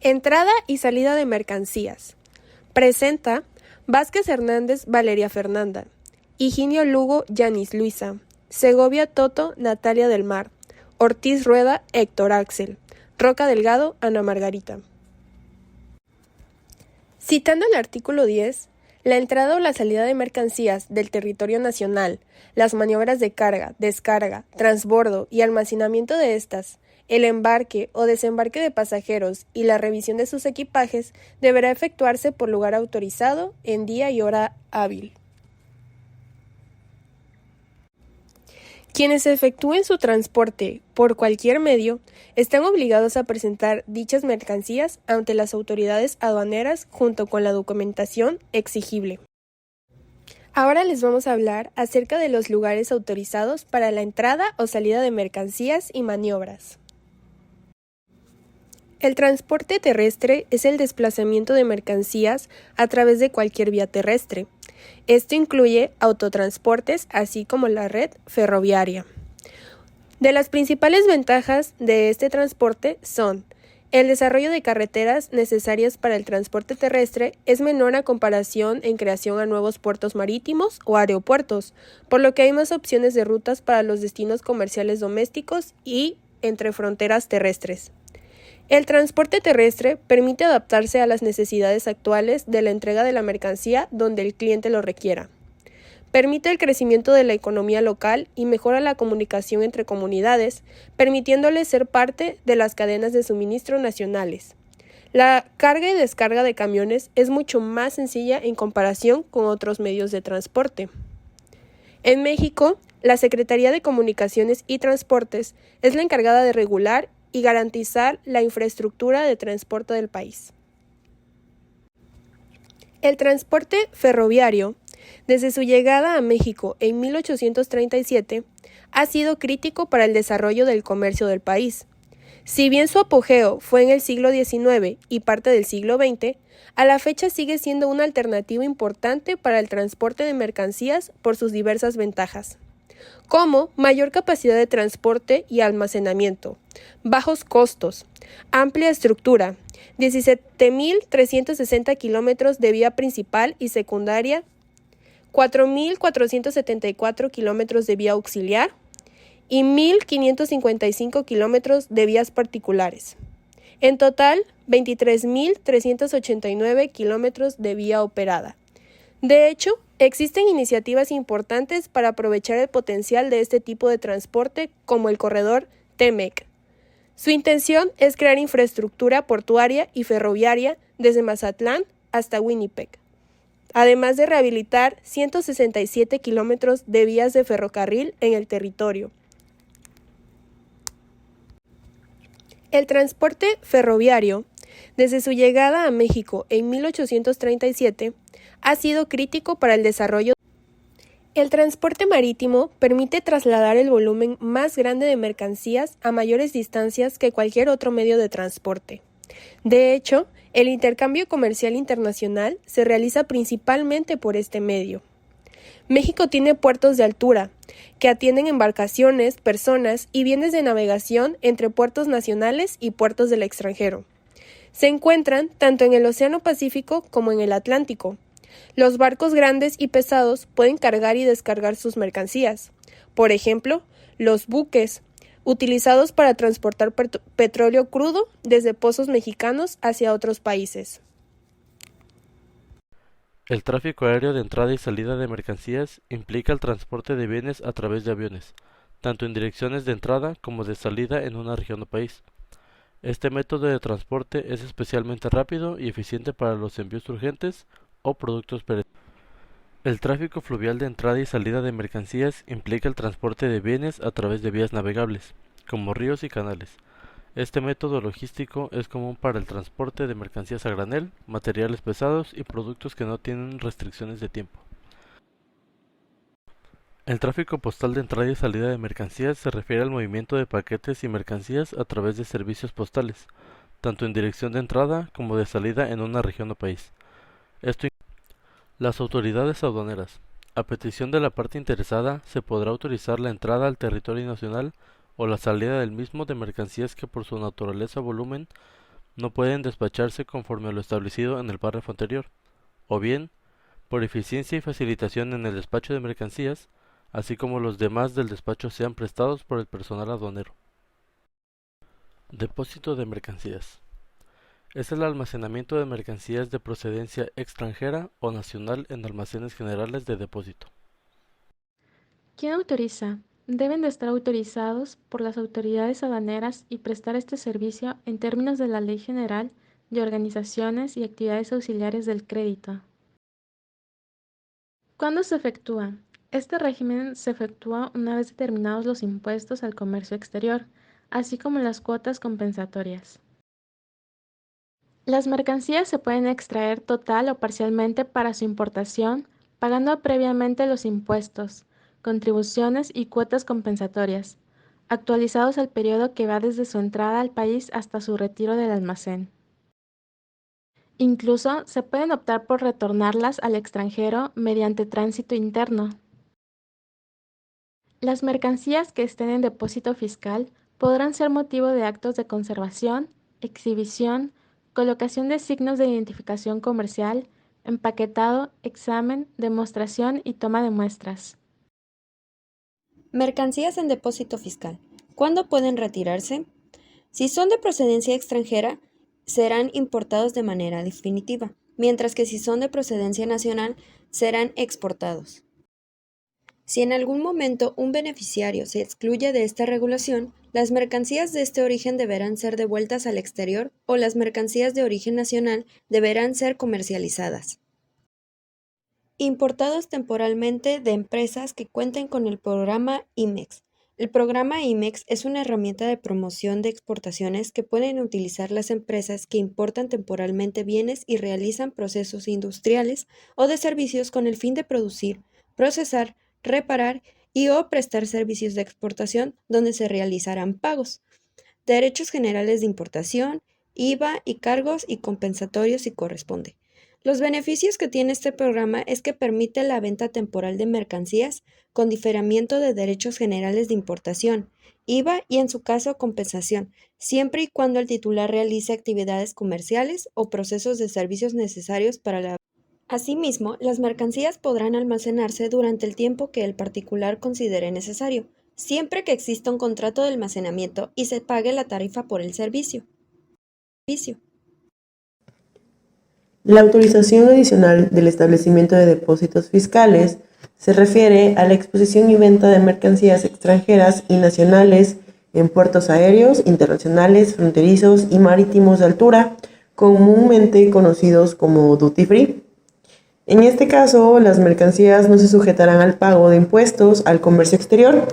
Entrada y salida de mercancías. Presenta Vázquez Hernández Valeria Fernanda, Higinio Lugo Yanis Luisa, Segovia Toto Natalia del Mar, Ortiz Rueda Héctor Axel, Roca Delgado Ana Margarita. Citando el artículo 10, la entrada o la salida de mercancías del territorio nacional, las maniobras de carga, descarga, transbordo y almacenamiento de estas, el embarque o desembarque de pasajeros y la revisión de sus equipajes deberá efectuarse por lugar autorizado en día y hora hábil. Quienes efectúen su transporte por cualquier medio están obligados a presentar dichas mercancías ante las autoridades aduaneras junto con la documentación exigible. Ahora les vamos a hablar acerca de los lugares autorizados para la entrada o salida de mercancías y maniobras. El transporte terrestre es el desplazamiento de mercancías a través de cualquier vía terrestre. Esto incluye autotransportes, así como la red ferroviaria. De las principales ventajas de este transporte son: el desarrollo de carreteras necesarias para el transporte terrestre es menor a comparación en creación a nuevos puertos marítimos o aeropuertos, por lo que hay más opciones de rutas para los destinos comerciales domésticos y entre fronteras terrestres. El transporte terrestre permite adaptarse a las necesidades actuales de la entrega de la mercancía donde el cliente lo requiera. Permite el crecimiento de la economía local y mejora la comunicación entre comunidades, permitiéndoles ser parte de las cadenas de suministro nacionales. La carga y descarga de camiones es mucho más sencilla en comparación con otros medios de transporte. En México, la Secretaría de Comunicaciones y Transportes es la encargada de regular y garantizar la infraestructura de transporte del país. El transporte ferroviario, desde su llegada a México en 1837, ha sido crítico para el desarrollo del comercio del país. Si bien su apogeo fue en el siglo XIX y parte del siglo XX, a la fecha sigue siendo una alternativa importante para el transporte de mercancías por sus diversas ventajas, como mayor capacidad de transporte y almacenamiento, bajos costos, amplia estructura, 17.360 kilómetros de vía principal y secundaria, 4.474 kilómetros de vía auxiliar y 1.555 kilómetros de vías particulares. En total, 23.389 kilómetros de vía operada. De hecho, existen iniciativas importantes para aprovechar el potencial de este tipo de transporte, como el corredor TMEC. Su intención es crear infraestructura portuaria y ferroviaria desde Mazatlán hasta Winnipeg, además de rehabilitar 167 kilómetros de vías de ferrocarril en el territorio. El transporte ferroviario, desde su llegada a México en 1837, ha sido crítico para el desarrollo. El transporte marítimo permite trasladar el volumen más grande de mercancías a mayores distancias que cualquier otro medio de transporte. De hecho, el intercambio comercial internacional se realiza principalmente por este medio. México tiene puertos de altura, que atienden embarcaciones, personas y bienes de navegación entre puertos nacionales y puertos del extranjero. Se encuentran tanto en el Océano Pacífico como en el Atlántico. Los barcos grandes y pesados pueden cargar y descargar sus mercancías. Por ejemplo, los buques, utilizados para transportar petróleo crudo desde pozos mexicanos hacia otros países. El tráfico aéreo de entrada y salida de mercancías implica el transporte de bienes a través de aviones, tanto en direcciones de entrada como de salida en una región o país. Este método de transporte es especialmente rápido y eficiente para los envíos urgentes o productos perecederos. El tráfico fluvial de entrada y salida de mercancías implica el transporte de bienes a través de vías navegables, como ríos y canales. Este método logístico es común para el transporte de mercancías a granel, materiales pesados y productos que no tienen restricciones de tiempo. El tráfico postal de entrada y salida de mercancías se refiere al movimiento de paquetes y mercancías a través de servicios postales, tanto en dirección de entrada como de salida en una región o país. Esto incluye las autoridades aduaneras. A petición de la parte interesada, se podrá autorizar la entrada al territorio nacional o la salida del mismo de mercancías que por su naturaleza o volumen no pueden despacharse conforme a lo establecido en el párrafo anterior, o bien, por eficiencia y facilitación en el despacho de mercancías, así como los demás del despacho sean prestados por el personal aduanero. Depósito de mercancías. Es el almacenamiento de mercancías de procedencia extranjera o nacional en almacenes generales de depósito. ¿Quién autoriza? Deben de estar autorizados por las autoridades aduaneras y prestar este servicio en términos de la Ley General de Organizaciones y Actividades Auxiliares del Crédito. ¿Cuándo se efectúa? Este régimen se efectúa una vez determinados los impuestos al comercio exterior, así como las cuotas compensatorias. Las mercancías se pueden extraer total o parcialmente para su importación, pagando previamente los impuestos, contribuciones y cuotas compensatorias, actualizados al periodo que va desde su entrada al país hasta su retiro del almacén. Incluso se pueden optar por retornarlas al extranjero mediante tránsito interno. Las mercancías que estén en depósito fiscal podrán ser motivo de actos de conservación, exhibición, colocación de signos de identificación comercial, empaquetado, examen, demostración y toma de muestras. Mercancías en depósito fiscal. ¿Cuándo pueden retirarse? Si son de procedencia extranjera, serán importados de manera definitiva, mientras que si son de procedencia nacional, serán exportados. Si en algún momento un beneficiario se excluye de esta regulación, las mercancías de este origen deberán ser devueltas al exterior o las mercancías de origen nacional deberán ser comercializadas. Importados temporalmente de empresas que cuenten con el programa IMEX. El programa IMEX es una herramienta de promoción de exportaciones que pueden utilizar las empresas que importan temporalmente bienes y realizan procesos industriales o de servicios con el fin de producir, procesar, reparar y o prestar servicios de exportación donde se realizarán pagos, derechos generales de importación, IVA y cargos y compensatorios si corresponde. Los beneficios que tiene este programa es que permite la venta temporal de mercancías con diferimiento de derechos generales de importación, IVA y en su caso compensación, siempre y cuando el titular realice actividades comerciales o procesos de servicios necesarios para la. Asimismo, las mercancías podrán almacenarse durante el tiempo que el particular considere necesario, siempre que exista un contrato de almacenamiento y se pague la tarifa por el servicio. La autorización adicional del establecimiento de depósitos fiscales se refiere a la exposición y venta de mercancías extranjeras y nacionales en puertos aéreos, internacionales, fronterizos y marítimos de altura, comúnmente conocidos como duty free. En este caso, las mercancías no se sujetarán al pago de impuestos al comercio exterior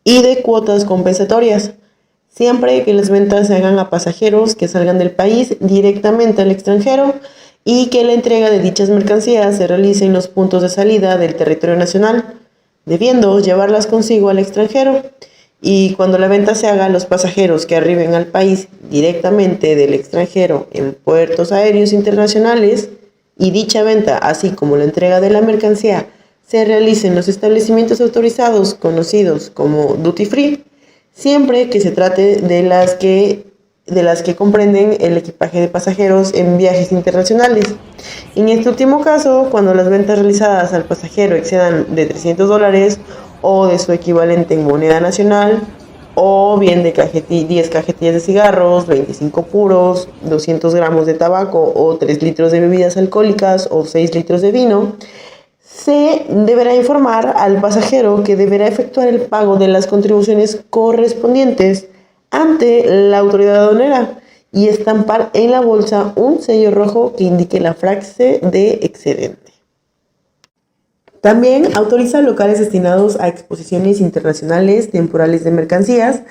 y de cuotas compensatorias, siempre que las ventas se hagan a pasajeros que salgan del país directamente al extranjero y que la entrega de dichas mercancías se realice en los puntos de salida del territorio nacional, debiendo llevarlas consigo al extranjero. Y cuando la venta se haga a los pasajeros que arriben al país directamente del extranjero en puertos aéreos internacionales, y dicha venta, así como la entrega de la mercancía, se realice en los establecimientos autorizados conocidos como duty free, siempre que se trate de las que comprenden el equipaje de pasajeros en viajes internacionales. En este último caso, cuando las ventas realizadas al pasajero excedan de $300 o de su equivalente en moneda nacional, o bien de 10 cajetillas de cigarros, 25 puros, 200 gramos de tabaco o 3 litros de bebidas alcohólicas o 6 litros de vino, se deberá informar al pasajero que deberá efectuar el pago de las contribuciones correspondientes ante la autoridad aduanera y estampar en la bolsa un sello rojo que indique la frase de excedente. También autoriza locales destinados a exposiciones internacionales temporales de mercancías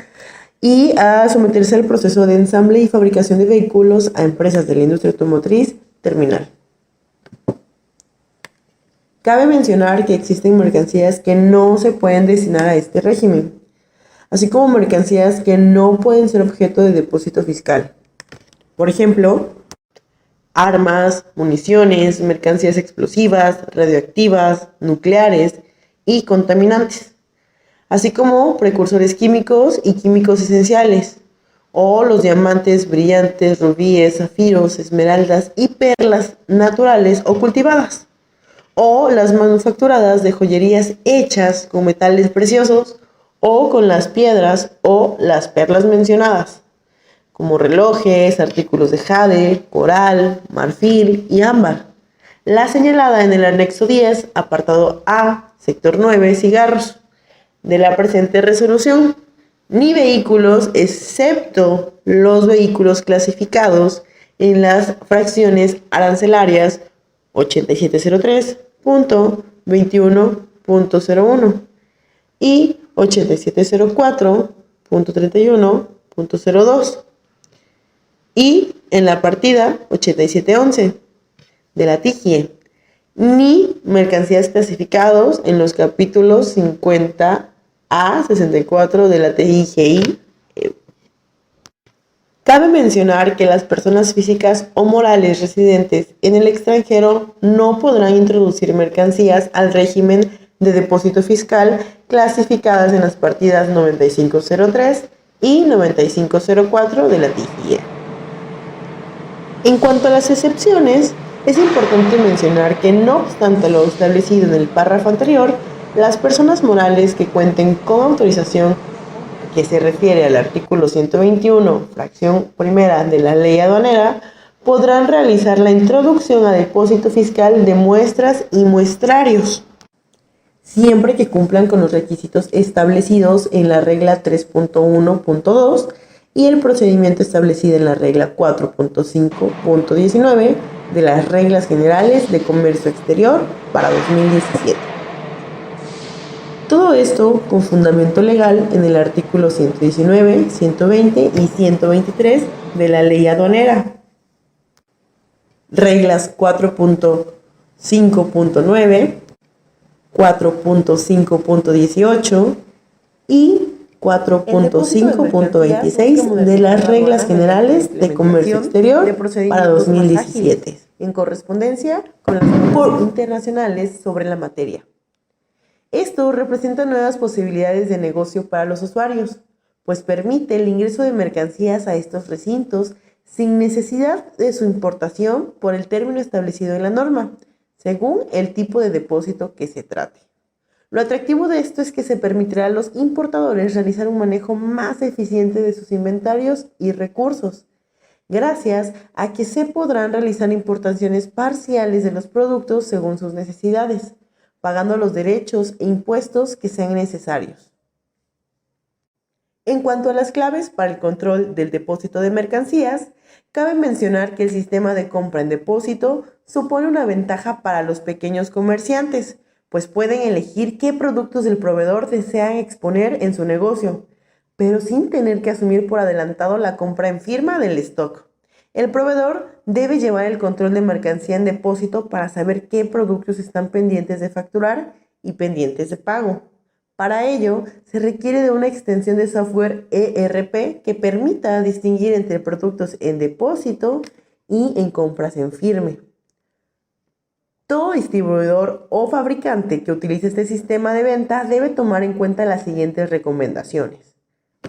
y a someterse al proceso de ensamble y fabricación de vehículos a empresas de la industria automotriz terminal. Cabe mencionar que existen mercancías que no se pueden destinar a este régimen, así como mercancías que no pueden ser objeto de depósito fiscal. Por ejemplo, armas, municiones, mercancías explosivas, radioactivas, nucleares y contaminantes, así como precursores químicos y químicos esenciales, o los diamantes brillantes, rubíes, zafiros, esmeraldas y perlas naturales o cultivadas, o las manufacturadas de joyerías hechas con metales preciosos o con las piedras o las perlas mencionadas, como relojes, artículos de jade, coral, marfil y ámbar. La señalada en el anexo 10, apartado A, sector 9, cigarros, de la presente resolución, ni vehículos, excepto los vehículos clasificados en las fracciones arancelarias 8703.21.01 y 8704.31.02 y en la partida 8711 de la TIGIE, ni mercancías clasificados en los capítulos 50 a 64 de la TIGI. Cabe mencionar que las personas físicas o morales residentes en el extranjero no podrán introducir mercancías al régimen de depósito fiscal clasificadas en las partidas 9503 y 9504 de la TIGIE. En cuanto a las excepciones, es importante mencionar que no obstante lo establecido en el párrafo anterior, las personas morales que cuenten con autorización que se refiere al artículo 121, fracción primera de la ley aduanera, podrán realizar la introducción a depósito fiscal de muestras y muestrarios, siempre que cumplan con los requisitos establecidos en la regla 3.1.2 y el procedimiento establecido en la regla 4.5.19 de las reglas generales de comercio exterior para 2017. Todo esto con fundamento legal en el artículo 119, 120 y 123 de la ley aduanera. Reglas 4.5.9, 4.5.18 y 4.5.26 de las reglas generales de comercio exterior para 2017, en correspondencia con las normas internacionales sobre la materia. Esto representa nuevas posibilidades de negocio para los usuarios, pues permite el ingreso de mercancías a estos recintos sin necesidad de su importación por el término establecido en la norma, según el tipo de depósito que se trate. Lo atractivo de esto es que se permitirá a los importadores realizar un manejo más eficiente de sus inventarios y recursos, gracias a que se podrán realizar importaciones parciales de los productos según sus necesidades, pagando los derechos e impuestos que sean necesarios. En cuanto a las claves para el control del depósito de mercancías, cabe mencionar que el sistema de compra en depósito supone una ventaja para los pequeños comerciantes, pues pueden elegir qué productos del proveedor desean exponer en su negocio, pero sin tener que asumir por adelantado la compra en firma del stock. El proveedor debe llevar el control de mercancía en depósito para saber qué productos están pendientes de facturar y pendientes de pago. Para ello, se requiere de una extensión de software ERP que permita distinguir entre productos en depósito y en compras en firme. Todo distribuidor o fabricante que utilice este sistema de venta debe tomar en cuenta las siguientes recomendaciones.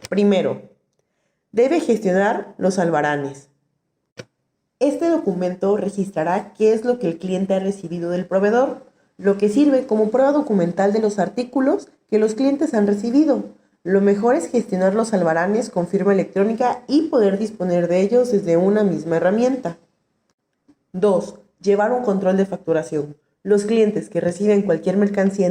Primero, debe gestionar los albaranes. Este documento registrará qué es lo que el cliente ha recibido del proveedor, lo que sirve como prueba documental de los artículos que los clientes han recibido. Lo mejor es gestionar los albaranes con firma electrónica y poder disponer de ellos desde una misma herramienta. 2. Llevar un control de facturación. Los clientes que reciben cualquier mercancía